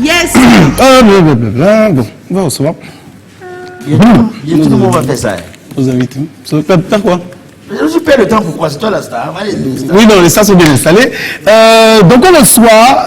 Yes. Bon, on va recevoir. Tout le monde va faire ça. Vous invitez. T'as quoi? Je perds le temps, pourquoi? C'est toi la star. Oui, non, les stars sont bien installés. Donc on reçoit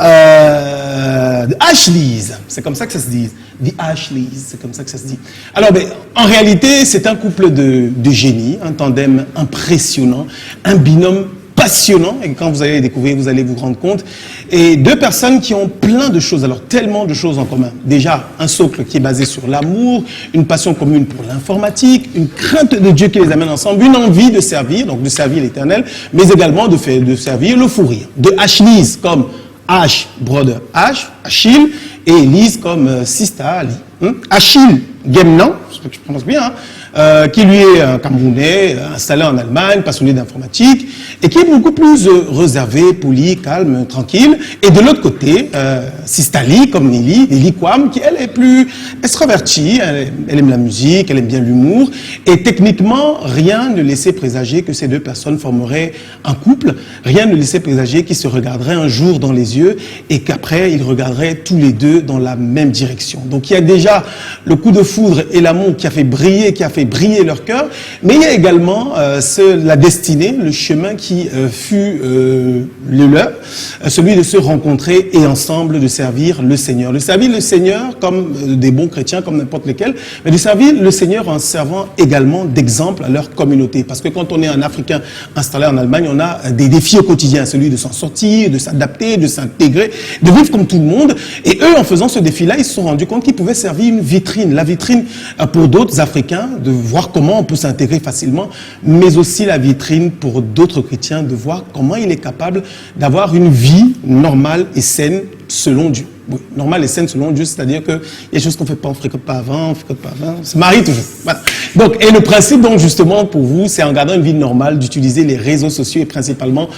The Ashleys. C'est comme ça que ça se dit. The Ashleys, c'est comme ça que ça se dit. Alors, en réalité, c'est un couple de génies, un tandem impressionnant, un binôme passionnant. Et quand vous allez les découvrir, vous allez vous rendre compte. Et deux personnes qui ont plein de choses, alors tellement de choses en commun. Déjà, un socle qui est basé sur l'amour, une passion commune pour l'informatique, une crainte de Dieu qui les amène ensemble, une envie de servir, donc de servir l'Éternel, mais également de servir le fou rire. De Ashleys comme Ash, brother Ash, Achille, et Elise comme Sister Ali. Achille Gemnan, je prononce bien, qui lui est un Camerounais, installé en Allemagne, passionné d'informatique, et qui est beaucoup plus réservé, poli, calme, tranquille. Et de l'autre côté, Sistali, comme Nelly Kwam, qui elle est plus extravertie, elle aime la musique, elle aime bien l'humour, et techniquement, rien ne laissait présager que ces deux personnes formeraient un couple, rien ne laissait présager qu'ils se regarderaient un jour dans les yeux, et qu'après, ils regarderaient tous les deux dans la même direction. Donc il y a déjà le coup de foudre et l'amour qui a fait briller leur cœur, mais il y a également la destinée, le chemin qui fut le leur, celui de se rencontrer et ensemble de servir le Seigneur. De servir le Seigneur comme des bons chrétiens, comme n'importe lesquels, mais de servir le Seigneur en servant également d'exemple à leur communauté. Parce que quand on est un Africain installé en Allemagne, on a des défis au quotidien, celui de s'en sortir, de s'adapter, de s'intégrer, de vivre comme tout le monde. Et eux, en faisant ce défi-là, ils se sont rendus compte qu'ils pouvaient servir une vitrine, la vitrine pour d'autres Africains, de voir comment on peut s'intégrer facilement, mais aussi la vitrine pour d'autres chrétiens, de voir comment il est capable d'avoir une vie normale et saine selon Dieu. Oui, normale et saine selon Dieu, c'est-à-dire qu'il y a des choses qu'on ne fait pas, on ne fréquente pas avant, on se marie toujours. Voilà. Donc, et le principe, donc, justement, pour vous, c'est en gardant une vie normale, d'utiliser les réseaux sociaux et principalement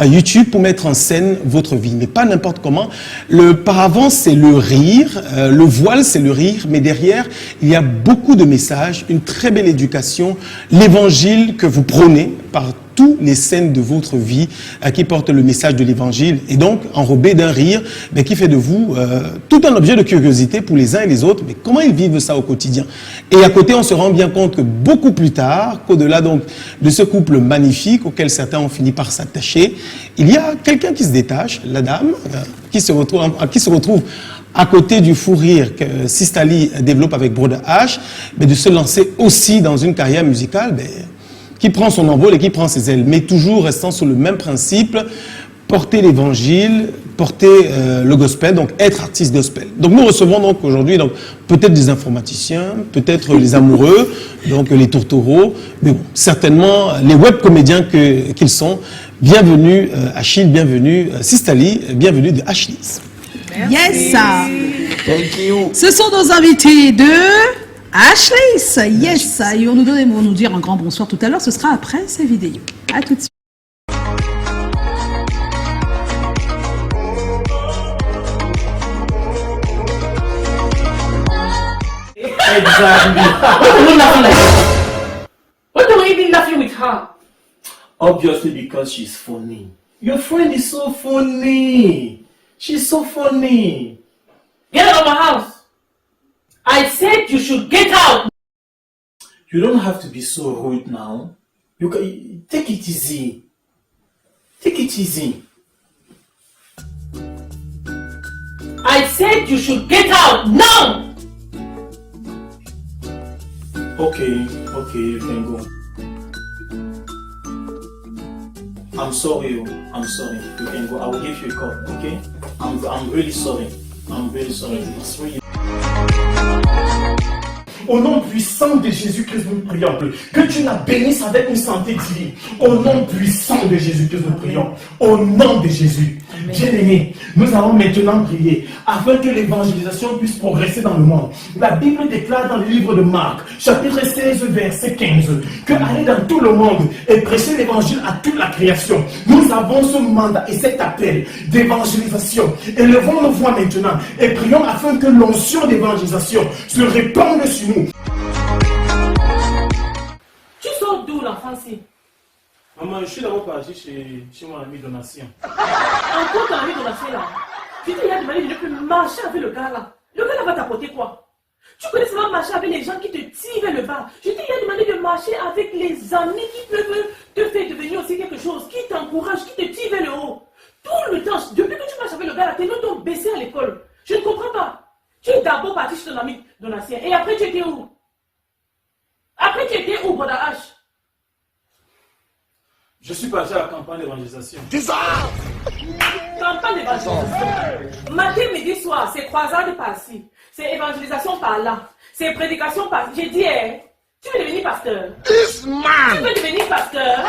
YouTube pour mettre en scène votre vie. Mais pas n'importe comment. Le paravent, c'est le rire, le voile, c'est le rire, mais derrière, il y a beaucoup de messages, une très belle éducation, l'évangile que vous prônez par toutes les scènes de votre vie qui portent le message de l'évangile et donc enrobé d'un rire mais qui fait de vous tout un objet de curiosité pour les uns et les autres, mais comment ils vivent ça au quotidien. Et à côté, on se rend bien compte que beaucoup plus tard, qu'au-delà donc de ce couple magnifique auquel certains ont fini par s'attacher, il y a quelqu'un qui se détache, la dame, qui se retrouve à côté du fou rire que Sistali développe avec Brother H, mais de se lancer aussi dans une carrière musicale, qui prend son envol et qui prend ses ailes, mais toujours restant sur le même principe, porter l'évangile, porter le gospel, donc être artiste gospel. Donc nous recevons donc aujourd'hui peut-être des informaticiens, peut-être les amoureux, donc les tourtereaux, mais bon, certainement les web comédiens qu'ils sont. Bienvenue Achille, bienvenue Sistali, bienvenue de Ashleys. Yes. Thank you. Ce sont nos invités de Ashleys. Yes. Ils vont nous dire un grand bonsoir tout à l'heure. Ce sera après ces vidéos. À tout de suite. Exactly. What are you even laughing with her? Obviously because she's funny. Your friend is so funny. She's so funny. Get out of my house. I said you should get out. You don't have to be so rude now. You can take it easy. Take it easy. I said you should get out now. Okay, you can go. I'm sorry. You can go. I will give you a call, okay? I'm really sorry. It's really... Au nom puissant de Jésus-Christ, nous prions que Dieu la bénisse avec une santé divine. Au nom puissant de Jésus-Christ, nous prions. Au nom de Jésus. Bien-aimés, nous allons maintenant prier afin que l'évangélisation puisse progresser dans le monde. La Bible déclare dans le livre de Marc, chapitre 16, verset 15, que aller dans tout le monde et prêcher l'évangile à toute la création. Nous avons ce mandat et cet appel d'évangélisation. Élevons nos voix maintenant et prions afin que l'onction d'évangélisation se répande sur nous. Tu sors d'où l'enfant ci? Maman, je suis d'abord parti chez mon ami Donatien. Encore ton ami Donatien là? Je t'ai déjà demandé de ne plus marcher avec le gars là. Le gars là va t'apporter quoi? Tu connais seulement marcher avec les gens qui te tirent vers le bas. Je t'ai déjà demandé de marcher avec les amis qui peuvent te faire devenir aussi quelque chose, qui t'encouragent, qui te tirent vers le haut. Tout le temps, depuis que tu marches avec le gars là, tes notes ont baissé à l'école. Je ne comprends pas. Tu es d'abord parti chez ton ami Donatien. Et après, tu étais où? Après, tu étais où, Boda H? Je suis parti à la campagne d'évangélisation. Campagne d'évangélisation. Matin, midi, soir, c'est croisade par-ci. C'est évangélisation par-là. C'est prédication par-ci. J'ai dit, tu veux devenir pasteur? Tu veux devenir pasteur?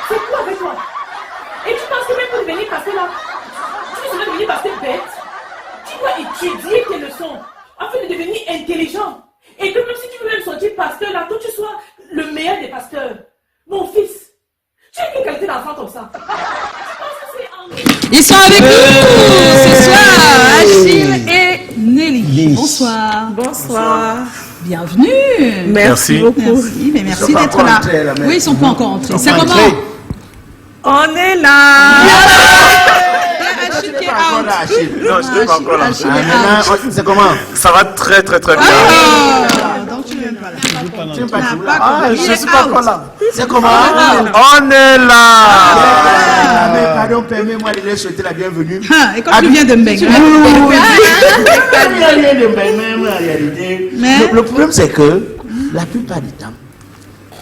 C'est quoi avec toi? Et tu penses que même pour devenir pasteur là, tu veux devenir pasteur bête? Tu dois étudier tes leçons afin de devenir intelligent. Et que même si tu veux même sortir pasteur là, toi tu sois le meilleur des pasteurs. Mon fils, tu as quelle qualité d'enfant comme ça? Tu penses que c'est en... Ils sont avec nous ce soir, Achille et Nelly. Bonsoir. Bonsoir. Bienvenue. Merci beaucoup. Merci, mais merci sont pas d'être encore là. entrés, là, mais- Oui, ils sont pas encore entrés. C'est pas comment? entrés. On est là. Achille qui est Pas encore out. là, Achille. Non, je n'ai pas encore là. Achille Ah, est out. maintenant, c'est comment? Ça va très très très bien. Ah, donc tu viens pas là. Tu n'es pas Ah, toujours pas là. comme- Ah, il je est suis pas out. encore là. C'est comment? On est là. Ah, mais pardon, permets-moi de leur souhaiter la bienvenue. Ah, et quand tu viens de Mbeng, Il hein? n'y a rien de même en réalité. Mais- Le problème, c'est que la plupart du temps,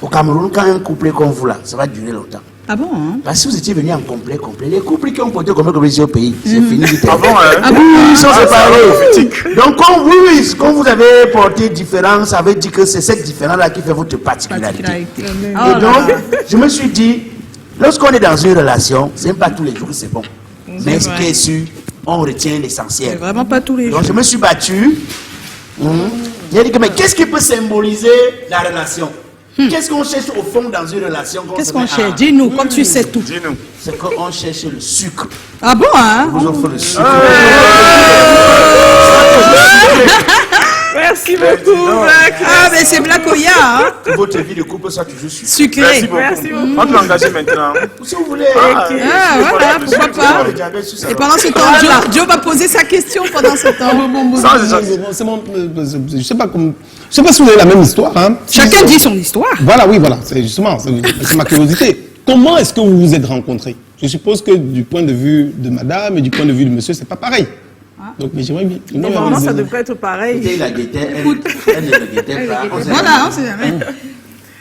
au Cameroun, quand un couplet comme vous là, ça va durer longtemps. Ah bon, hein? Parce que si vous étiez venu en complet, les couples qui ont porté complet ici au pays, c'est fini. Ah bon, hein? Ah bon? Ils sont Ah, séparés. c'est prophétique. Donc, quand vous avez porté différence, ça veut dire que c'est cette différence-là qui fait votre particularité. Particularité. Et Oh là donc, là. je me suis dit, lorsqu'on est dans une relation, c'est pas tous les jours que c'est bon. Mais ce qui est sûr, on retient l'essentiel. Vraiment pas tous les jours. Donc, je me suis battu. J'ai dit que, mais qu'est-ce qui peut symboliser la relation? Qu'est-ce qu'on cherche au fond dans une relation? Qu'est-ce qu'on cherche? Dis-nous, comme tu sais tout. Dis-nous. C'est qu'on cherche le sucre. Ah bon, hein? On vous offre le sucre. Merci beaucoup, Black. Ah, mais c'est Black Oya, hein? Que votre vie de couple soit toujours sucrée. Sucré. Merci beaucoup. Merci beaucoup. On peut l'engager maintenant. Si vous voulez. Ah, voilà, pourquoi pas? Le diabète sous sa Et pendant ce temps, Joe va poser sa question pendant ce temps. Sans déjà- C'est bon, je sais pas comme, je sais pas si vous avez la même histoire, hein. Chacun dit son histoire. Voilà, oui, voilà, c'est justement, c'est ma curiosité. Comment est-ce que vous vous êtes rencontrés? Je suppose que du point de vue de madame et du point de vue de monsieur, c'est pas pareil. Donc, mais j'aimerais bien. Normalement, ça devrait être pareil. Il la guettait, elle ne le guettait pas. On sait Voilà, on sait jamais.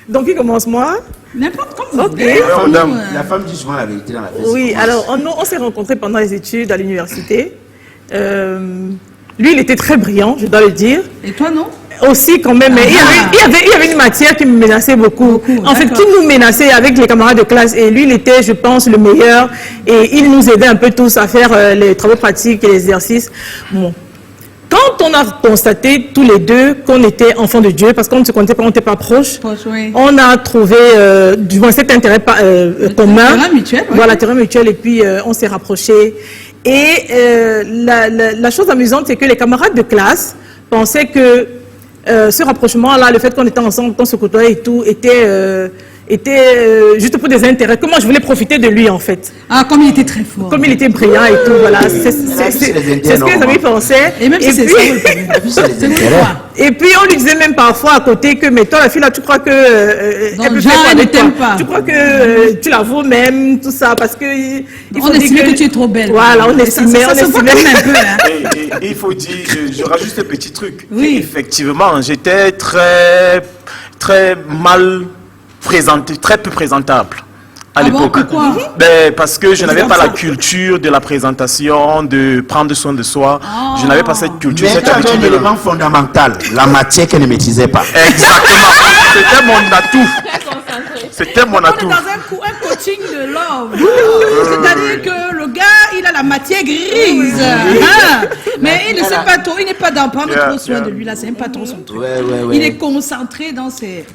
Donc, qui commence moi? N'importe comme vous Ok. voulez. Madame. La femme dit souvent la vérité dans la vie. Oui, alors on s'est rencontrés pendant les études à l'université. Lui, il était très brillant, je dois le dire. Et toi, non? Aussi, quand même, mais il y avait une matière qui me menaçait beaucoup. En fait, qui nous menaçait avec les camarades de classe. Et lui, il était, je pense, le meilleur. Et il nous aidait un peu tous à faire les travaux pratiques et les exercices. Bon. Quand on a constaté tous les deux qu'on était enfants de Dieu, parce qu'on ne se connaissait pas, on n'était pas proches, Oui. on a trouvé du moins cet intérêt commun. Terrain mutuel, oui. Voilà, terrain mutuel, et puis on s'est rapprochés. Et la chose amusante, c'est que les camarades de classe pensaient que ce rapprochement-là, le fait qu'on était ensemble, qu'on se côtoyait et tout, était juste pour des intérêts. Que moi, je voulais profiter de lui, en fait. Ah, comme il était très fort. Comme il était brillant et tout, voilà. C'est c'est les intérêts, ce que les non, amis pensaient. Et même si c'est puis- ça, vous le savez. C'est les C'est vous le intérêts. croire. Et puis on lui disait même parfois à côté que, mais toi la fille là, tu crois que Donc, elle peut genre, faire quoi elle ne avec toi? t'aime pas. Tu crois que tu la vaux même, tout ça, parce que il On faut dire estimait que tu es trop belle. Voilà, on Et estimait, ça se voit quand même un peu, hein. Et il faut dire, je rajoute un petit truc. Oui. Effectivement, j'étais très, très mal présenté, très peu présentable à Ah bon, l'époque. pourquoi? Ben, parce que je n'avais pas la culture de la présentation, de prendre soin de soi. Je n'avais pas cette culture, Mais cette tu avais un habitude. élément fondamental, la matière qu'elle ne maîtrisait pas. Exactement. C'était mon atout. C'était mon On est atout. dans un coaching de love. C'est-à-dire que le gars, il a la matière grise. Hein. Mais il ne sait pas trop, il n'est pas dans prendre Yeah, trop soin yeah. de lui. Là, c'est même pas trop son truc. Ouais. Il est concentré dans ses...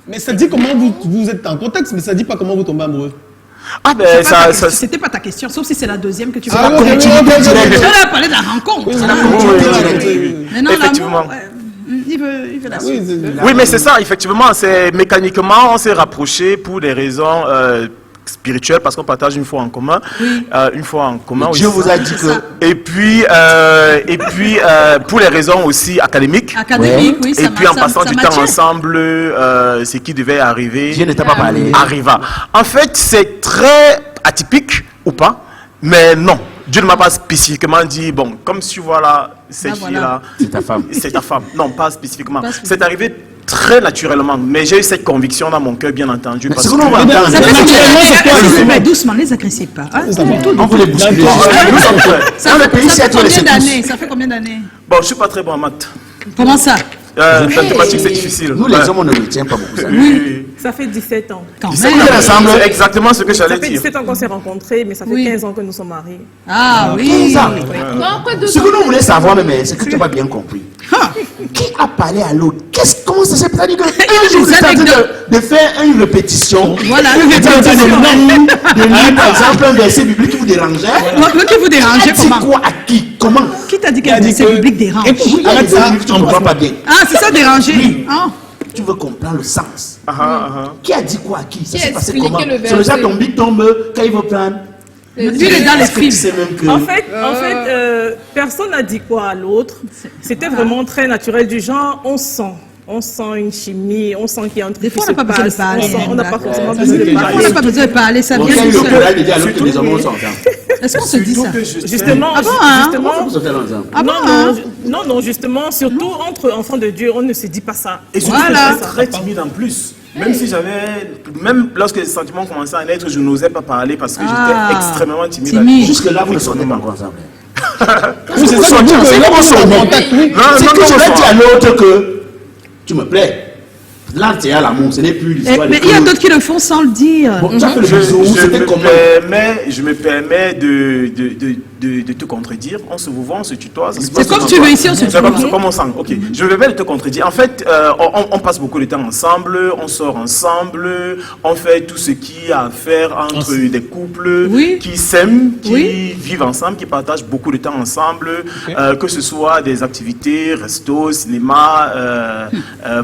Mais ça dit comment vous êtes en contexte, mais ça dit pas comment vous tombez amoureux. Ah ben, ça, C'était pas ta question, sauf si c'est la deuxième que tu veux Ah, raconter. ouais, ouais. On a parlé de la rencontre. Oui, Maintenant, effectivement. l'amour, il veut la suite. Oui, Oui, mais c'est ça, effectivement, c'est mécaniquement, on s'est rapprochés pour des raisons spirituelle parce qu'on partage une foi en commun. Une foi en commun. Dieu vous a dit que... Et puis pour les raisons aussi académiques. Académique, oui, ça Et puis en ça- passant ça du matchait. temps ensemble, ce qui devait arriver Dieu ne t'a pas parlé. arriva. En fait, c'est très atypique ou pas, mais non. Dieu ne m'a pas spécifiquement dit, bon, comme tu vois là, cette fille-là, C'est ta femme. c'est ta femme. Non, pas spécifiquement. Pas spécifiquement. C'est arrivé très naturellement, mais j'ai eu cette conviction dans mon cœur, bien entendu. Mais Parce ce que que l'on va entendre, Ça fait Naturellement, c'est quoi, combien justement? doucement, les agressez pas. Hein? on veut les bousculer. Ça Dans le fait- pays, ça c'est à fait toi les combien d'années? secousses. Ça fait combien d'années? bon, je suis pas très bon en maths. Comment ça? Mathématiques, c'est difficile. Nous, les hommes, on ne retient pas beaucoup ça. Oui. Ça fait 17 ans. Quand C'est même. ensemble. exactement ce que Ça j'allais fait dire. 17 ans qu'on s'est rencontrés, mais ça fait Oui. 15 ans que nous sommes mariés. Ah oui. 15 ans. Non, quoi de Ce que nous voulons savoir, même, c'est que tu n'as pas bien compris. Ah. Qui a parlé à l'autre? Comment ça s'est passé? C'est-à-dire Il y a qu'un jour, des vous êtes en train anecdotes. de faire une répétition. Voilà, Vous une êtes en train répétition. de lire, par exemple, un verset biblique qui vous dérangeait. Vous qui vous dérangez, C'est comment? quoi à qui? Comment? Qui t'a dit Il a qu'un dit verset que- public dérange? Écoute, Il y a arrête des ça. livres que tu ne comprends pas bien. Ah, c'est ça déranger. Ah. Tu veux comprendre le sens. Ah. Qui a dit quoi à qui? Ça Qui s'est a passé expliqué comment? le C'est le genre verset? ton big tombe quand il veut prendre. Lui, il est dans les Est-ce que tu films. sais même que... En fait, personne n'a dit quoi à l'autre. C'était vraiment très naturel du genre, on sent une chimie, on sent qu'il y a un truc Des fois, qui on n'a pas besoin de se parler. passe. On n'a pas forcément c'est besoin de ce que parler. On n'a pas besoin de parler, ça Bon, vient quand il tout le seul. courage de dire à l'autre que les hommes sont ensemble. Est-ce qu'on se dit ça? Justement, Ah bon, hein? Comment justement, vous êtes ensemble? Ah bon, non, hein? non, justement, surtout entre enfants de Dieu, on ne se dit pas ça. Et surtout, Voilà. j'étais très timide en plus. Même lorsque les sentiments commençaient à naître, je n'osais pas parler parce que Ah. j'étais extrêmement timide. Timide. Jusque-là, vous ne sortez pas encore ensemble. Oui, c'est ça, du coup, que là, on se contact, oui. Non, C'est non, que non, je vais non. dire à l'autre que tu me plais. Là, tu es à l'amour, ce n'est plus Eh, l'histoire mais de il y a que- d'autres qui le font sans le dire. Bon, tu as fait le bisou, c'était comment? Je me permets de te contredire. On se vous voit, on se tutoie. ça se C'est passe comme comme tu ça. veux ici, on se C'est comme, tutoie. c'est comme on sent. Ok. Je me permets de te contredire. En fait, on passe beaucoup de temps ensemble, on sort ensemble, on fait tout ce qu'il y a à faire entre des couples Oui. qui s'aiment, qui Oui. vivent ensemble, qui partagent beaucoup de temps ensemble, que ce soit des activités, resto, cinéma,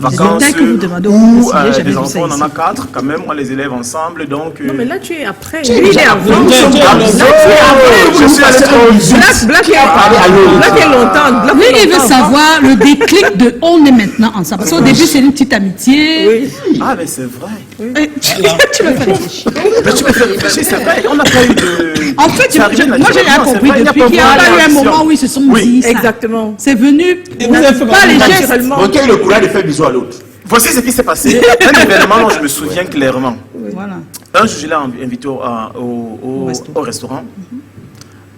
vacances, détails que vous demandez au ou conseiller, j'avais des vu ça enfants, on en ici. a 4 quand même, on les élève ensemble, donc... Non, mais là, tu es après. Tu es Lui, il est déjà avant. après. Tiens, tiens, Là, tu es tiens. après, je vous suis passez allé un bisou. Black est parlé à l'autre? Black est longtemps. Black Lui, est il veut longtemps. savoir le déclic de on est maintenant ensemble. Parce qu'au début, c'est une petite amitié. Oui. Ah, mais c'est vrai. Et tu me fais réfléchir. Mais tu me fais réfléchir, c'est vrai, on n'a pas eu de... En fait, Ça arrive moi, j'ai rien naturellement, compris c'est vrai, depuis qu'il n'y a pas pas eu un réaction. moment où ils se sont Oui, dit ça. Exactement. C'est venu vous avez fait pas comment? les gestes. Naturellement. Bon, qui a eu le courage de faire bisou à l'autre? Voici ce qui s'est passé. Un événement dont je me souviens clairement. Voilà. Un jour, je l'ai invité au restaurant.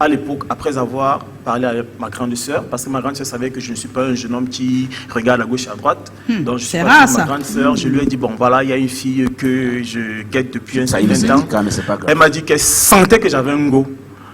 À l'époque, après avoir parlé avec ma grande sœur, parce que ma grande sœur savait que je ne suis pas un jeune homme qui regarde à gauche et à droite. Donc, je suis c'est parti rare, avec ma ça. grande sœur, je lui ai dit, bon, voilà, il y a une fille que je guette depuis un Ça, il est certain temps. syndicat, mais c'est pas grave. Elle m'a dit qu'elle sentait que j'avais un go,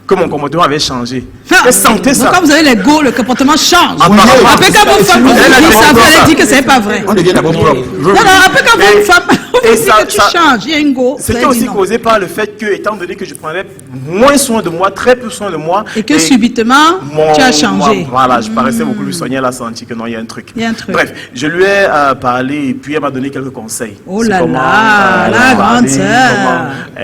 que mon comportement avait changé. Ah, Elle sentait donc ça. quand vous avez les go, le comportement change. Apparemment. Après, quand vos femmes vous Elle a disent ça, d'abord elle ça. dit que c'est pas vrai. On devient d'abord propre. Non, non, après, quand Et- vos femmes et vous disent ça- que tu ça- changes, il y a une go. C'était vous avez aussi dit non. causé par le fait que, étant donné que je prenais moins soin de moi, très peu soin de moi, Et que subitement, tu as changé. moi, voilà, je paraissais beaucoup plus soigné, elle a senti que non, il y a un truc. Il y a un truc. Bref, je lui ai parlé et puis elle m'a donné quelques conseils. Oh C'est là comment, là, la parler, grande sœur. comment-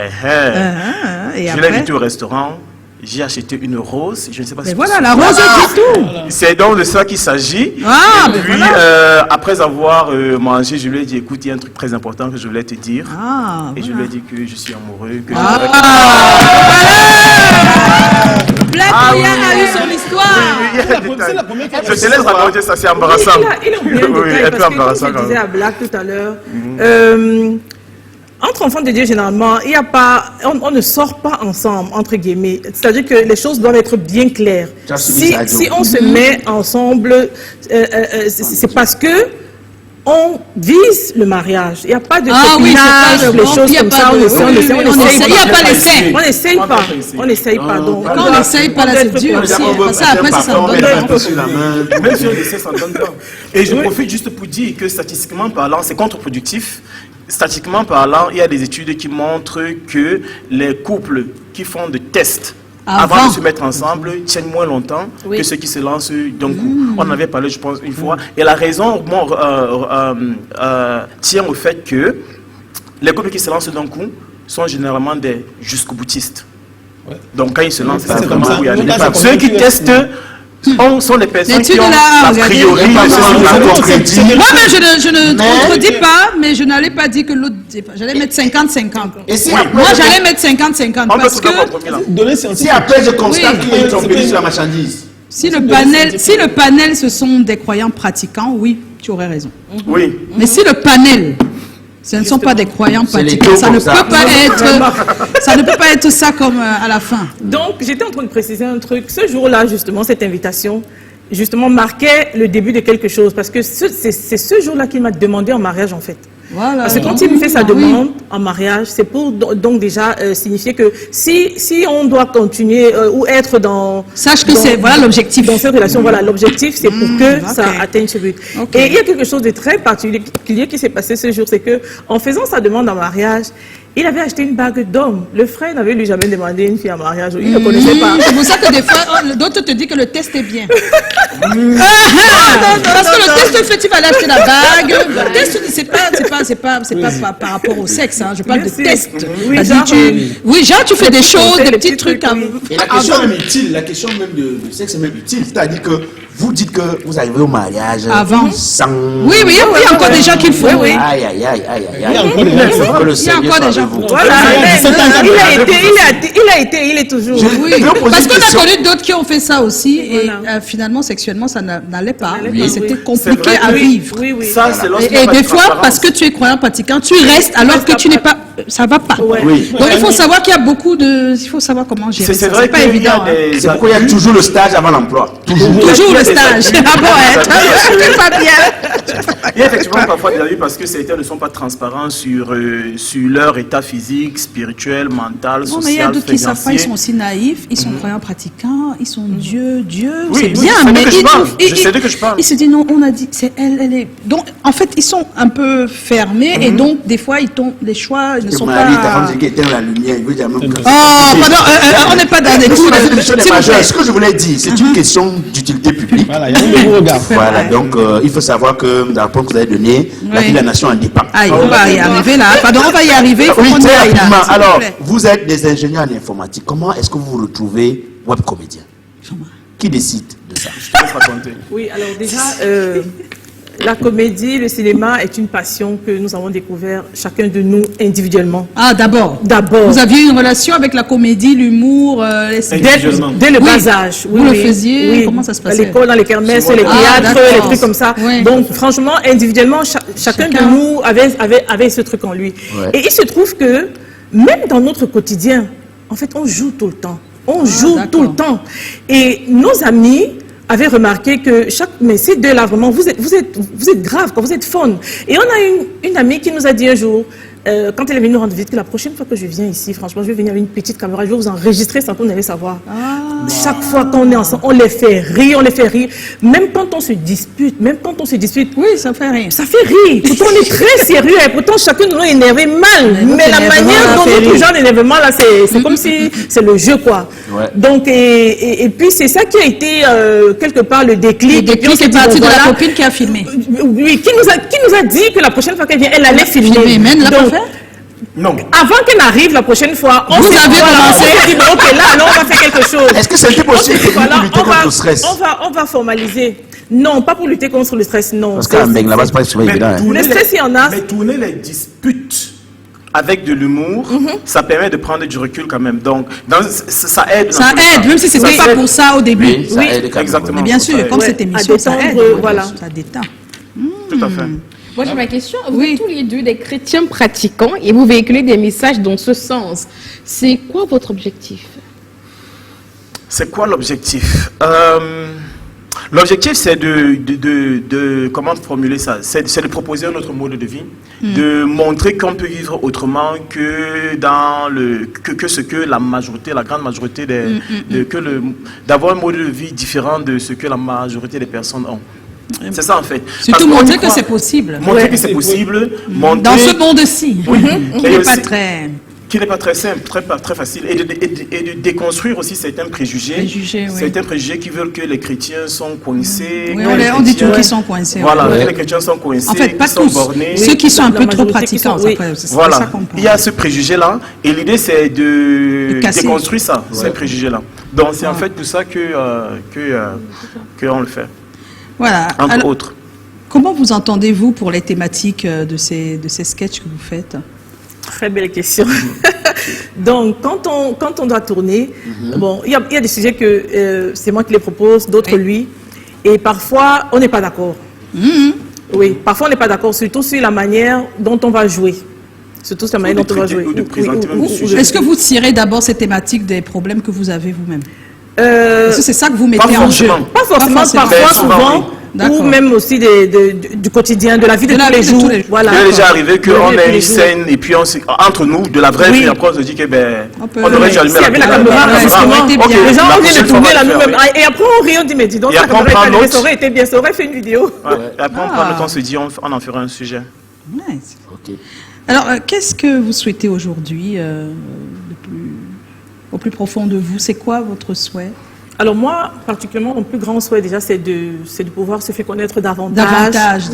Et Je l'ai après, invité au restaurant, j'ai acheté une rose, je ne sais pas mais si voilà, vous- la rose dit tout. C'est donc de ça qu'il s'agit. Ah, et ben puis, voilà. après avoir mangé, je lui ai dit, écoute, il y a un truc très important que je voulais te dire. Ah, Et je lui ai dit que je suis amoureux, que Black Ah Oya oui. a eu son histoire. C'est la première fois. Je te laisse raconter ça, c'est Oui, embarrassant. il a oublié un Oui, détail un peu parce que, embarrassant comme quand je disais même. à Black tout à l'heure, entre enfants de Dieu, généralement, il y a pas, on ne sort pas ensemble, entre guillemets. C'est-à-dire que les choses doivent être bien claires. Tu as subi ça, Si Joe. on se met ensemble, c'est parce que on vise le mariage. Il n'y a pas de Ah oui, c'est copinage, pas les bon, choses il y a comme pas ça. de- On essaie, on oui, essaie, oui, on on essaie. essaie. Il y a pas l'essai. On n'essaye pas. On n'essaye pas. Donc, Quand on n'essaye pas, là, c'est dur aussi. hein, Parce que après, ça s'en donne. un peu sur la main. Même si on essaie, ça ne donne pas. Et je profite juste pour dire que statistiquement parlant, c'est contre-productif. Statistiquement parlant, il y a des études qui montrent que les couples qui font des tests avant de se mettre ensemble tiennent moins longtemps que ceux qui se lancent d'un coup. On en avait parlé, je pense, une fois. Et la raison tient au fait que les couples qui se lancent d'un coup sont généralement des jusqu'au-boutistes. Ouais. Donc quand ils se lancent, C'est c'est comme vraiment ça. où il y a Donc des là, étapes. c'est Ceux qui comme- testent sont les personnes L'étude qui ont là, a regardez. priori. Moi, Moi, je ne contredis pas, mais je n'allais pas dire que l'autre. J'allais mettre 50-50. Et si Oui. après, Moi, j'allais mettre 50-50 On peut parce trouver un que compromis là. Donner si scientifique. après je constate Oui. qu'il y a une tromperie sur la marchandise. si le panel, ce sont des croyants pratiquants, oui, tu aurais raison. Oui. Mais si le panel, ce ne sont pas des croyants C'est les pratiquants, taux ça comme ne ça. peut pas être, ça ne peut pas être ça comme à la fin. Donc, j'étais en train de préciser un truc. Ce jour-là, justement, cette invitation, justement, marquait le début de quelque chose. Parce que c'est ce jour-là qu'il m'a demandé en mariage, en fait. Voilà. Parce que quand il me fait sa Ah oui. demande en mariage, c'est pour donc déjà signifier que si on doit continuer ou être dans... Sache que dans- c'est, voilà l'objectif. Dans cette relation, voilà, l'objectif, c'est pour que ça ok. atteigne ce but. Ok. Et il y a quelque chose de très particulier qui s'est passé ce jour, c'est que en faisant sa demande en mariage, il avait acheté une bague d'homme. Le frère n'avait lui jamais demandé une fille en mariage. Il ne connaissait pas. C'est pour ça que des fois, d'autres te disent que le test est bien. Parce que le test fait, tu vas aller acheter la bague. Le test, c'est pas par rapport au sexe. Hein. Je parle de Merci. test. Oui, C'est-à-dire, genre, genre tu fais des choses, conseils, des des petits petits trucs. trucs, Et la question est même utile, la question même de sexe est même utile. C'est-à-dire que vous dites que vous arrivez au mariage Avant. sans... Oui, il y a encore des gens qu'il faut. Oui. Aïe, aïe, aïe, aïe, aïe, Il y a aïe. encore des gens qui Que le Il y a Seigneur encore soit des avec gens. vous. Voilà, il a été, il est toujours. Oui, Je vais poser parce une qu'on a question. connu d'autres qui ont fait ça aussi et Voilà. finalement sexuellement ça n'allait pas. n'allait Et pas, c'était oui. compliqué C'est vrai, à oui. vivre. Oui, oui. Ça, c'est lorsqu'il y a Et pas des de fois, transparence. parce que tu es croyant pratiquant, tu restes alors que tu n'es pas, ça va pas. Ouais. Oui. Donc il faut savoir qu'il y a beaucoup de, il faut savoir comment gérer C'est ça. vrai C'est pas qu'il y évident. a Hein. des C'est pourquoi il y a toujours le stage avant l'emploi. Toujours. Toujours Il y a le des stage. abus. Ah bon, hein, Des toi, pas bien. Il y a effectivement parfois des abus parce que certains ne sont pas transparents sur leur état physique, spirituel, mental, Non, mais il y a social, d'autres qui savent pas, ils financier. sont aussi naïfs, ils sont croyants pratiquants, ils sont Dieu, Oui, c'est oui, bien, c'est de mais que je ils parle. trouvent- Je sais de que je parle. Ils se disent non, on a dit, c'est elle est. Donc, en fait, ils sont un peu fermés et donc, des fois, ils tombent, les choix ne Le sont mari, ta pas. femme, c'est qui éteint la lumière. Il veut dire même que... Oh, pardon, on n'est pas dans des Nous coups. sommes dans une émission des s'il vous majeurs. plaît. Ce que je voulais dire, c'est une question d'utilité publique. Voilà, il y a un nouveau regard. Voilà, donc il faut savoir que dans la réponse que vous avez donnée, la Oui. vie de la nation en dépend. Aïe, on va y arriver là. Pardon, on va y arriver. Il faut Oui, qu'on y très aille là. rapidement. s'il vous Alors, plaît. vous êtes des ingénieurs en informatique. Comment est-ce que vous vous retrouvez web comédien? Qui décide de ça? Je te laisse raconter. Oui, alors déjà, la comédie, le cinéma est une passion que nous avons découvert chacun de nous individuellement. Ah, d'abord. D'abord. Vous aviez une relation avec la comédie, l'humour, les Individuellement. Dès le Oui. bas âge. Vous le faisiez, comment ça se À passait? l'école, dans les kermesses, C'est les moi. Ah, théâtres, d'accord. les trucs comme ça. Oui. Donc, franchement, individuellement, chacun de nous avait ce truc en lui. Ouais. Et il se trouve que, même dans notre quotidien, en fait, on joue tout le temps. On joue d'accord. tout le temps. Et nos amis avaient remarqué que mais ces deux-là, vraiment, vous êtes grave, vous êtes fun. Et on a une amie qui nous a dit un jour, quand elle est venue nous rendre visite, que la prochaine fois que je viens ici, franchement, je vais venir avec une petite caméra, je vais vous enregistrer sans qu'on allait savoir. Chaque fois qu'on est ensemble, on les fait rire, Même quand on se dispute, Oui, ça fait rien. ça fait rire. Pourtant, on est très sérieux et pourtant, chacun de nous est énervé mal. notre Mais la énervement, manière ça dont fait notre rire. genre d'énervement, là, c'est comme si c'est le jeu, quoi. Ouais. Donc, et puis, c'est ça qui a été, quelque part, le déclic. Le Et puis, on déclic s'est est dit, parti bon, de la voilà. copine qui a filmé. Oui, qui nous a dit que la prochaine fois qu'elle vient, elle allait filmer. Mais elle ne l'a pas Donc, fait. Non. avant qu'elle n'arrive la prochaine fois, on Vous s'est avez commencé. on s'est dit, bon, ok, là, alors, on va faire quelque chose. Est-ce que c'était possible pour Voilà, vous lutter contre le stress? on va formaliser. Non, pas pour lutter contre le stress, non. Parce qu'à Mbeng, là-bas, c'est pas souvent évident. hein. Le stress, il y en a. Mais tourner les disputes avec de l'humour, ça permet de prendre du recul quand même. Donc, ça aide. Ça aide, même si c'était Ça pas aide. pour ça au début. Oui, ça Oui, aide quand même. exactement. Mais bien sûr, Ouais. comme Ouais, cette à émission, ça aide. détendre, voilà. Ça détend. Tout à fait. Moi, j'ai ma question. Vous Oui. êtes tous les deux des chrétiens pratiquants et vous véhiculez des messages dans ce sens. C'est quoi votre objectif? C'est quoi l'objectif? L'objectif, c'est comment formuler ça? C'est de proposer un autre mode de vie, de montrer qu'on peut vivre autrement que que ce que la majorité, la grande majorité d'avoir un mode de vie différent de ce que la majorité des personnes ont. C'est ça en fait. Surtout Parce qu'on y montrer que croit. c'est possible. Montrer que c'est possible. Montrer... Dans ce monde-ci. Oui. Il Et n'est pas aussi- très. qui n'est pas très simple, très facile, et de déconstruire aussi certains préjugés, certains préjugés qui veulent que les chrétiens sont coincés. Oui, on dit tous qu'ils sont coincés. Voilà, les chrétiens sont coincés, en fait, pas sont tous, bornés. ceux qui sont un peu trop pratiquants. Voilà, il y a ce préjugé-là, et l'idée c'est de déconstruire ça, ces préjugés-là. Donc c'est en fait pour ça qu'on le fait. Voilà. Entre autres. Comment vous entendez-vous pour les thématiques de ces sketchs que vous faites? Très belle question. Donc, quand on doit tourner, bon, il y a des sujets que c'est moi qui les propose, d'autres lui, et parfois on n'est pas d'accord. Oui, parfois on n'est pas d'accord, surtout sur la manière dont on va jouer. Surtout sur la manière dont on va jouer. Est-ce que vous tirez d'abord ces thématiques des problèmes que vous avez vous-même? Est-ce que c'est ça que vous mettez en jeu? Pas forcément, parfois, souvent. Ou même aussi du quotidien, de la vie de tous les jours. Voilà. Il est déjà arrivé qu'on ait une scène et puis entre nous, de la vraie vie, après on se dit que on aurait déjà allumé la caméra. Les gens ont vient de tourner là nous-mêmes. Et après on rit, on dit mais dis donc, ça aurait été bien, ça aurait fait une vidéo. Et après on prend le temps, on se dit on en fera un sujet. Alors qu'est-ce que vous souhaitez aujourd'hui au plus profond de vous? C'est quoi votre souhait? Alors moi, particulièrement, mon plus grand souhait déjà, c'est de pouvoir se faire connaître davantage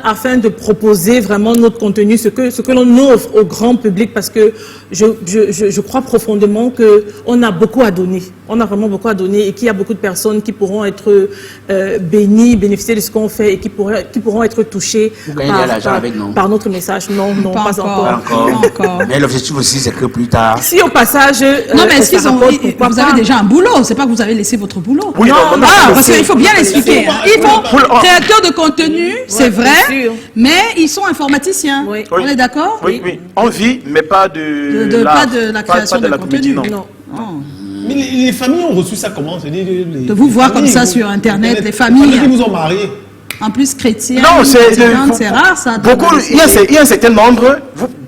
afin de proposer vraiment notre contenu, ce que l'on offre au grand public, parce que je crois profondément qu'on a beaucoup à donner. On a vraiment beaucoup à donner et qu'il y a beaucoup de personnes qui pourront être bénies, bénéficier de ce qu'on fait et qui pourront être touchées par notre message. Non, pas encore. Mais l'objectif aussi, c'est que plus tard... Si au passage... Non, mais est-ce qu'ils ont... Vous avez déjà un boulot, c'est pas que vous avez laissé votre boulot. Oui, non, parce qu'il faut bien l'expliquer. Ils font créateurs de contenu, c'est vrai, mais ils sont informaticiens. On est d'accord? Oui. On vit, mais pas de la création de contenu. Non. Mais les familles ont reçu ça comment? De vous voir comme ça sur Internet, les familles. Qui vous ont marié. En plus chrétiens. Non, c'est rare ça. Beaucoup, il y a un certain nombre.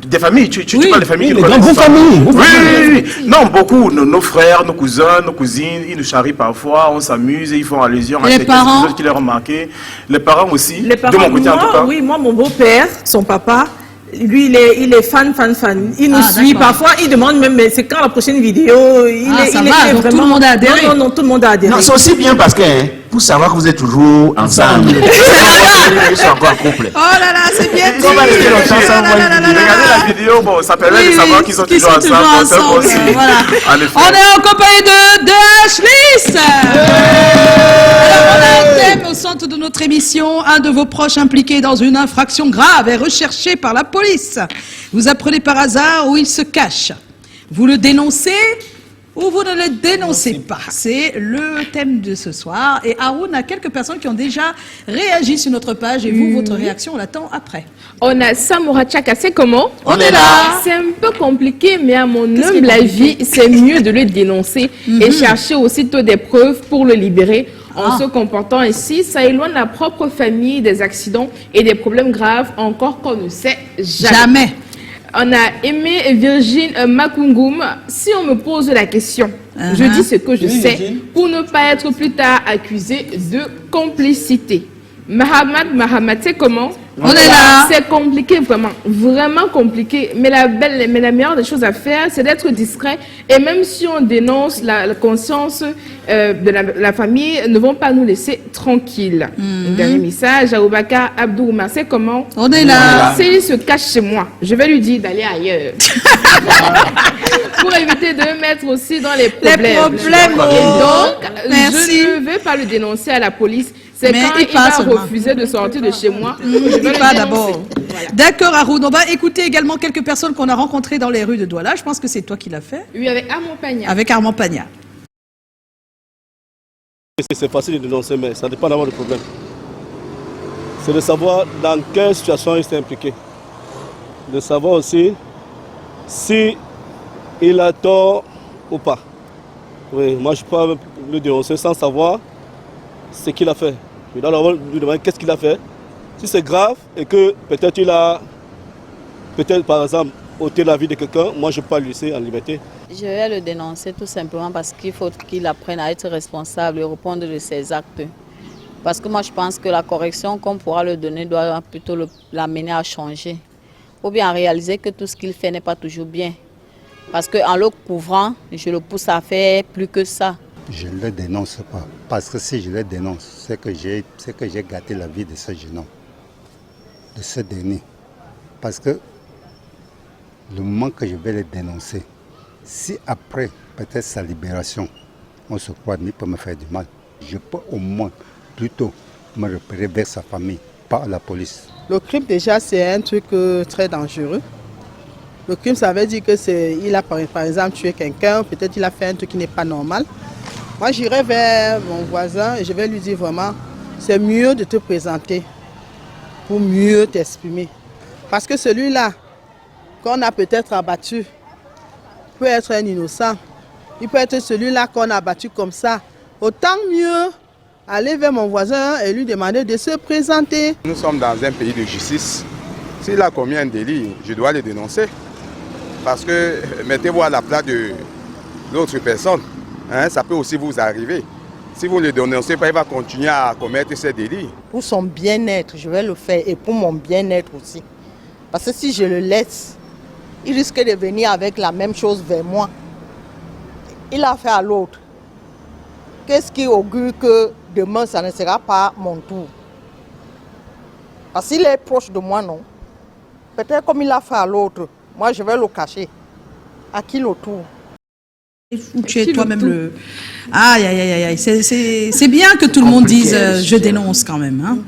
Des familles, tu parles des familles qui connaissent. Vos familles. Oui. Non, beaucoup, nos frères, nos cousins, nos cousines, ils nous charrient parfois, on s'amuse, ils font allusion à certains épisodes qui les ont remarqués. Les parents aussi, de mon côté en tout cas. Oui, moi, mon beau-père, son papa, lui, il est fan. Il nous suit. Parfois, il demande même, mais c'est quand la prochaine vidéo? Il est vraiment... Tout le monde a adhéré. Non, tout le monde a adhéré. Non, c'est aussi bien parce que, pour savoir que vous êtes toujours ensemble. Ils sont encore en couple. Oh là là, c'est bien dit. Regardez la vidéo, bon, ça permet de savoir qu'ils sont toujours ensemble. On est en compagnie de Ashlis. Alors, on a un thème au centre de notre émission. Un de vos proches impliqué dans une infraction grave est recherché par la police. Vous apprenez par hasard où il se cache. Vous le dénoncez ou vous ne le dénoncez pas. C'est le thème de ce soir. Et Haroun a quelques personnes qui ont déjà réagi sur notre page. Et vous, votre réaction, on l'attend après. On a Samoura Tchaka, c'est comment? On est là. C'est un peu compliqué, mais à mon humble avis, c'est mieux de le dénoncer et chercher aussitôt des preuves pour le libérer. En se comportant ainsi, ça éloigne la propre famille des accidents et des problèmes graves, encore qu'on ne sait jamais. On a aimé Virgin Makungum. Si on me pose la question, je dis ce que je sais pour ne pas être plus tard accusé de complicité. Mahamat, c'est comment? On est là. C'est compliqué, vraiment compliqué. Mais la meilleure des choses à faire, c'est d'être discret. Et même si on dénonce, la conscience de la famille ne vont pas nous laisser tranquilles. Un dernier message à Oubaka Abdou Oumar, c'est comment? On est là. S'il se cache chez moi, je vais lui dire d'aller ailleurs. Pour éviter de mettre aussi dans les problèmes. Et donc, je ne vais pas le dénoncer à la police. C'est quand il va refuser de sortir de chez moi. Je vais pas d'abord. Voilà. D'accord, Haroun. On va écouter également quelques personnes qu'on a rencontrées dans les rues de Douala. Je pense que c'est toi qui l'as fait. Oui, avec Armand Pagna. Avec Armand Pagna. C'est facile de dénoncer, mais ça dépend d'avoir le problème. C'est de savoir dans quelle situation il s'est impliqué. De savoir aussi si il a tort ou pas. Oui, moi je peux pas le dénoncer sans savoir ce qu'il a fait. Je dois lui demander qu'est-ce qu'il a fait. Si c'est grave et que peut-être il a, par exemple, ôté la vie de quelqu'un, moi je peux pas le laisser en liberté. Je vais le dénoncer tout simplement parce qu'il faut qu'il apprenne à être responsable et répondre de ses actes. Parce que moi je pense que la correction qu'on pourra lui donner doit plutôt l'amener à changer. Ou bien à réaliser que tout ce qu'il fait n'est pas toujours bien. Parce qu'en le couvrant, je le pousse à faire plus que ça. Je ne le dénonce pas. Parce que si je le dénonce, c'est que j'ai gâté la vie de ce jeune homme, de ce dernier. Parce que le moment que je vais le dénoncer, si après peut-être sa libération, on se croit, il peut me faire du mal, je peux au moins plutôt me repérer vers sa famille, pas la police. Le crime déjà c'est un truc très dangereux. Le crime ça veut dire qu'il a par exemple tué quelqu'un, peut-être il a fait un truc qui n'est pas normal. Moi j'irai vers mon voisin et je vais lui dire vraiment, c'est mieux de te présenter pour mieux t'exprimer. Parce que celui-là, qu'on a peut-être abattu, peut être un innocent. Il peut être celui-là qu'on a abattu comme ça. Autant mieux aller vers mon voisin et lui demander de se présenter. Nous sommes dans un pays de justice. S'il a commis un délit, je dois le dénoncer. Parce que mettez-vous à la place de l'autre personne. Hein, ça peut aussi vous arriver. Si vous ne le dénoncez pas, il va continuer à commettre ces délits. Pour son bien-être, je vais le faire et pour mon bien-être aussi. Parce que si je le laisse, il risque de venir avec la même chose vers moi. Il a fait à l'autre. Qu'est-ce qui augure que demain, ça ne sera pas mon tour? Parce qu'il est proche de moi, non. Peut-être comme il a fait à l'autre, moi je vais le cacher. À qui le tour? Tu es toi-même le... Aïe, aïe, aïe, aïe. C'est bien que tout le monde dise je dénonce quand même. Hein.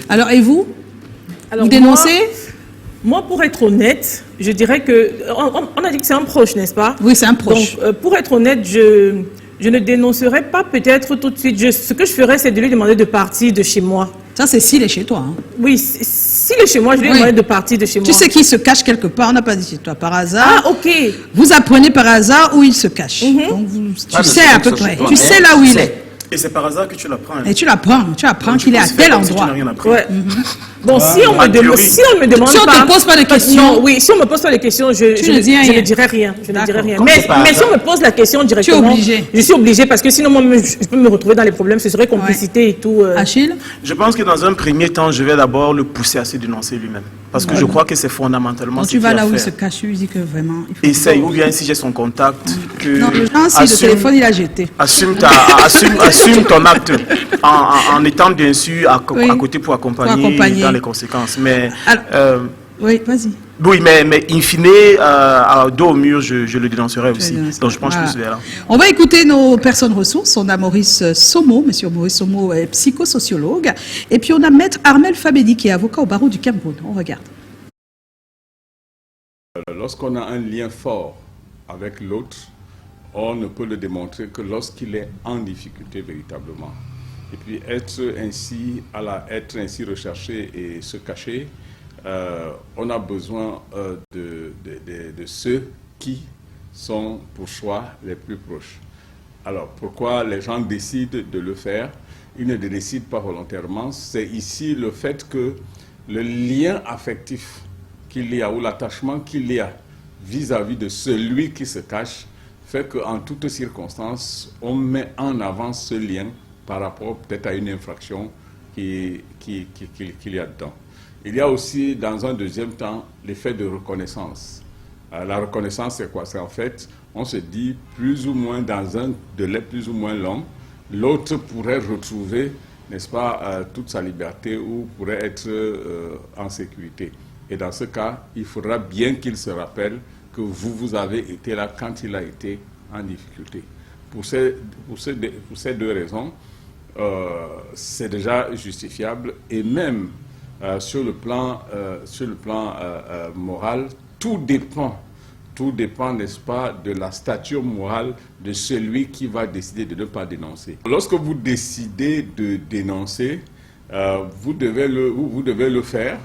Alors, et vous? Vous dénoncez? Moi, pour être honnête, je dirais que... On a dit que c'est un proche, n'est-ce pas? Oui, c'est un proche. Donc, pour être honnête, je ne dénoncerai pas peut-être tout de suite. Ce que je ferais, c'est de lui demander de partir de chez moi. Ça, c'est s'il est chez toi. Hein. Oui, s'il est chez moi, je lui demanderai de partir de chez moi. Tu sais qu'il se cache quelque part, on n'a pas dit chez toi, par hasard. Ah, ok. Vous apprenez par hasard où il se cache. Donc, tu sais à peu près. Tu sais là où il est. Et c'est par hasard que tu l'apprends. Hein. Et tu apprends qu'il est à tel endroit. Ouais. Bon, si on me demande pas... Si on ne te pose pas de questions... Non, oui, si on me pose pas de questions, je ne dirai rien. Je ne dirai rien. Mais si on me pose la question directement... Tu es obligé. Je suis obligé parce que sinon, moi, je peux me retrouver dans les problèmes. Ce serait complicité et tout. Achille? Je pense que dans un premier temps, je vais d'abord le pousser à se dénoncer lui-même. Parce que je crois que c'est fondamentalement Quand ce tu qu'il a vas là où il fait. se cache, tu lui dis que vraiment... Essaye, ou bien si j'ai son contact... Que non, le genre, si le téléphone, il a jeté. Assume ton acte en étant bien sûr à côté pour accompagner dans les conséquences. Mais, oui, vas-y. Oui, mais in fine, à dos au mur, je le dénoncerai aussi. Donc je pense que je vais là. On va écouter nos personnes ressources. On a Maurice Somo, monsieur Maurice Somo est psychosociologue. Et puis on a Maître Armel Fabedi qui est avocat au barreau du Cameroun. On regarde. Lorsqu'on a un lien fort avec l'autre, on ne peut le démontrer que lorsqu'il est en difficulté véritablement. Et puis être ainsi recherché et se cacher, on a besoin de ceux qui sont pour soi les plus proches. Alors pourquoi les gens décident de le faire? Ils ne le décident pas volontairement. C'est ici le fait que le lien affectif qu'il y a ou l'attachement qu'il y a vis-à-vis de celui qui se cache fait qu'en toutes circonstances, on met en avant ce lien par rapport peut-être à une infraction qu'il y a dedans. Il y a aussi, dans un deuxième temps, l'effet de reconnaissance. La reconnaissance, c'est quoi? C'est en fait, on se dit, plus ou moins dans un délai plus ou moins long, l'autre pourrait retrouver, n'est-ce pas, toute sa liberté ou pourrait être en sécurité. Et dans ce cas, il faudra bien qu'il se rappelle que vous avez été là quand il a été en difficulté. Pour ces deux raisons, c'est déjà justifiable et même sur le plan moral, tout dépend, n'est-ce pas, de la stature morale de celui qui va décider de ne pas dénoncer. Lorsque vous décidez de dénoncer, vous devez le faire,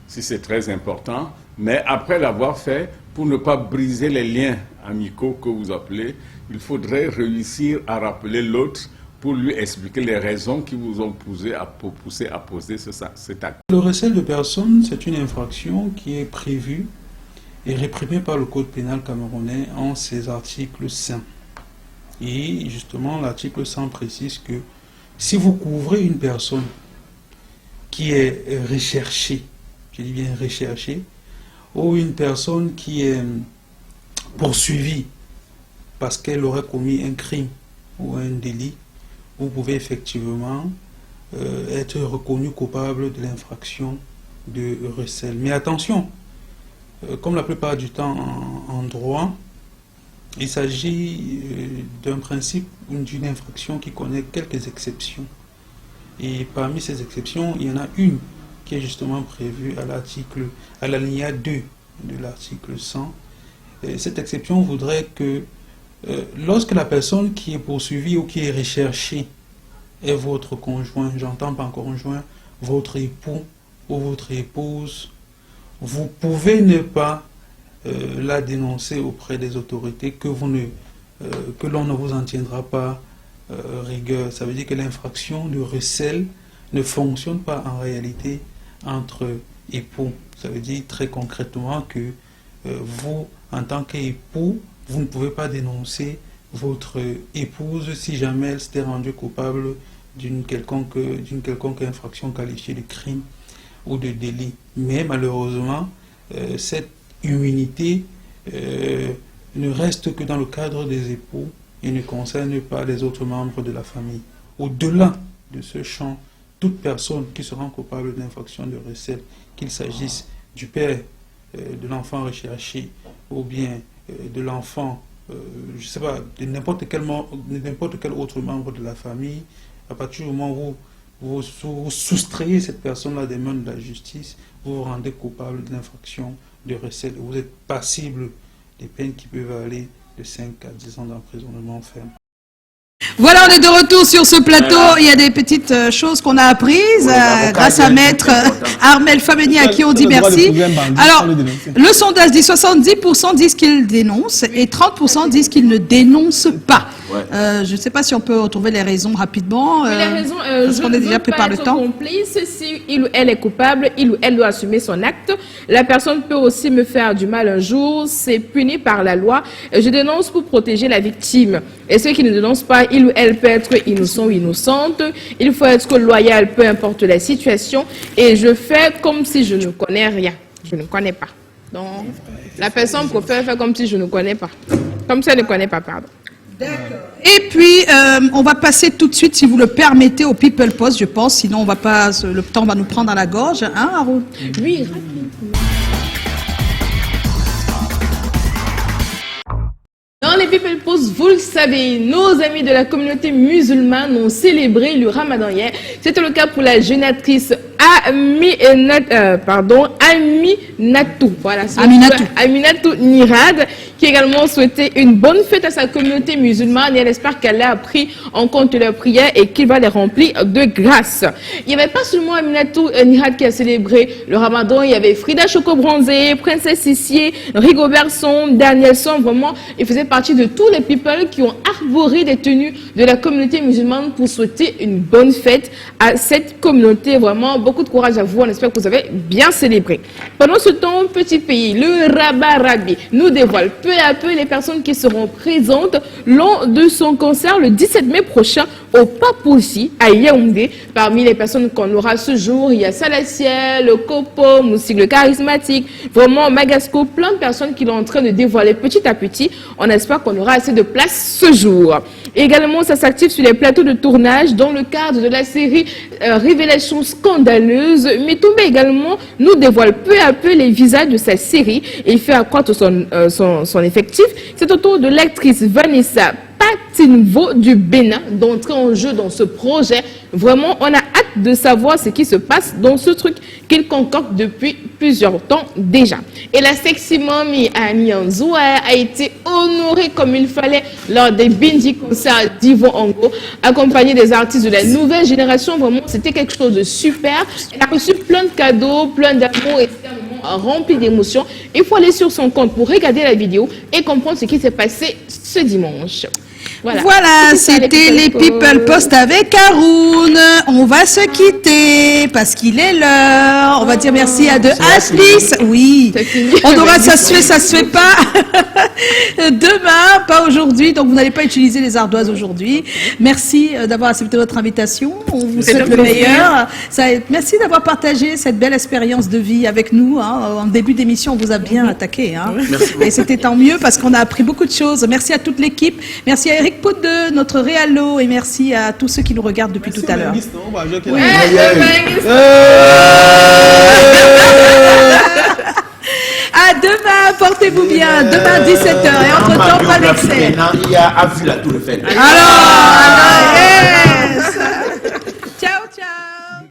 si c'est très important, mais après l'avoir fait, pour ne pas briser les liens amicaux que vous appelez, il faudrait réussir à rappeler l'autre pour lui expliquer les raisons qui vous ont poussé à poser cet acte. Le recel de personnes, c'est une infraction qui est prévue et réprimée par le Code pénal camerounais en ses articles 100. Et justement, l'article 100 précise que si vous couvrez une personne qui est recherchée, je dis bien recherchée, ou une personne qui est poursuivie parce qu'elle aurait commis un crime ou un délit, vous pouvez effectivement être reconnu coupable de l'infraction de recel. Mais attention, comme la plupart du temps en droit, il s'agit d'un principe, d'une infraction qui connaît quelques exceptions. Et parmi ces exceptions, il y en a une qui est justement prévue à l'alinéa 2 de l'article 100. Et cette exception voudrait que lorsque la personne qui est poursuivie ou qui est recherchée est votre conjoint, j'entends par conjoint, votre époux ou votre épouse, vous pouvez ne pas la dénoncer auprès des autorités, que l'on ne vous en tiendra pas rigueur. Ça veut dire que l'infraction de recel ne fonctionne pas en réalité entre époux. Ça veut dire très concrètement que vous, en tant qu'époux, vous ne pouvez pas dénoncer votre épouse si jamais elle s'était rendue coupable d'une quelconque infraction qualifiée de crime ou de délit. Mais malheureusement, cette immunité ne reste que dans le cadre des époux et ne concerne pas les autres membres de la famille. Au-delà de ce champ, toute personne qui se rend coupable d'infraction de recel, qu'il s'agisse du père de l'enfant recherché ou bien de l'enfant, je ne sais pas, de n'importe quel autre membre de la famille, à partir du moment où vous soustrayez cette personne-là des mains de la justice, vous vous rendez coupable d'infraction de recel. Vous êtes passible des peines qui peuvent aller de 5 à 10 ans d'emprisonnement ferme. Voilà, on est de retour sur ce plateau. Il y a des petites choses qu'on a apprises grâce à Maître Armel Fameni, à qui on dit merci. Alors, le sondage dit 70% disent qu'ils dénoncent et 30% disent qu'ils ne dénoncent pas. Je ne sais pas si on peut retrouver les raisons rapidement. Les raisons, parce qu'on est déjà pris par le temps. Complice, si il ou elle est coupable, il ou elle doit assumer son acte. La personne peut aussi me faire du mal un jour, c'est puni par la loi. Je dénonce pour protéger la victime. Et ceux qui ne dénoncent pas, il ou elle peut être innocent ou innocente. Il faut être loyal, peu importe la situation. Et je fais comme si je ne connais rien. Je ne connais pas. Donc, la personne préfère faire comme si je ne connais pas. Comme si elle ne connaît pas, pardon. Et puis, on va passer tout de suite, si vous le permettez, au People Post, je pense. Sinon, on va pas, le temps va nous prendre à la gorge. Hein, Haroun? Oui, rapidement. Dans les People Post, vous le savez, nos amis de la communauté musulmane ont célébré le Ramadan hier. C'était le cas pour la jeune actrice Aminatou. Voilà, Aminatou Nirad, qui également souhaitait une bonne fête à sa communauté musulmane et elle espère qu'elle a pris en compte leurs prières et qu'il va les remplir de grâce. Il n'y avait pas seulement Aminatou Nirad qui a célébré le Ramadan, il y avait Frida Choco-Bronzé, Princesse Sissier, Rigobertson, Danielson, vraiment, ils faisaient partie de tous les people qui ont arboré des tenues de la communauté musulmane pour souhaiter une bonne fête à cette communauté. Vraiment, beaucoup de courage à vous, on espère que vous avez bien célébré. Pendant ce temps, petit pays, le Rabat Rabi nous dévoile peu à peu les personnes qui seront présentes lors de son concert le 17 mai prochain au Papoussi à Yaoundé. Parmi les personnes qu'on aura ce jour, il y a Salaciel, le Copo, Moussig le charismatique, vraiment Magasco, plein de personnes qui sont en train de dévoiler petit à petit. On espère qu'on aura assez de place ce jour. Également, ça s'active sur les plateaux de tournage dans le cadre de la série Révélations scandaleuses. Mitumbe également nous dévoile peu à peu les visages de sa série et il fait accroître son effectif. C'est au tour de l'actrice Vanessa Patinvo du Bénin d'entrer en jeu dans ce projet. Vraiment, on a hâte de savoir ce qui se passe dans ce truc qu'il concocte depuis plusieurs temps déjà. Et la sexy mommy Annie Anzoua a été honorée comme il fallait lors des Bindi concerts d'Yvon Ango, accompagnée des artistes de la nouvelle génération. Vraiment, c'était quelque chose de super. Elle a reçu plein de cadeaux, plein d'amour et c'était un moment rempli d'émotions. Il faut aller sur son compte pour regarder la vidéo et comprendre ce qui s'est passé ce dimanche. Voilà, c'était les People Post avec Haroun. On va se quitter parce qu'il est l'heure. On va dire merci à Ashlis. Oui, on aura, ça se fait pas demain, pas aujourd'hui. Donc vous n'allez pas utiliser les ardoises aujourd'hui. Merci d'avoir accepté notre invitation. On vous souhaite le meilleur. Merci d'avoir partagé cette belle expérience de vie avec nous. En début d'émission, on vous a bien attaqué. Et c'était tant mieux parce qu'on a appris beaucoup de choses. Merci à toute l'équipe. Merci à Eric Poudeux, notre réalo, et merci à tous ceux qui nous regardent depuis tout à l'heure. À demain, portez-vous bien. Demain 17h et entre-temps, pas d'excès. Il a vu la tour Eiffel. Alors,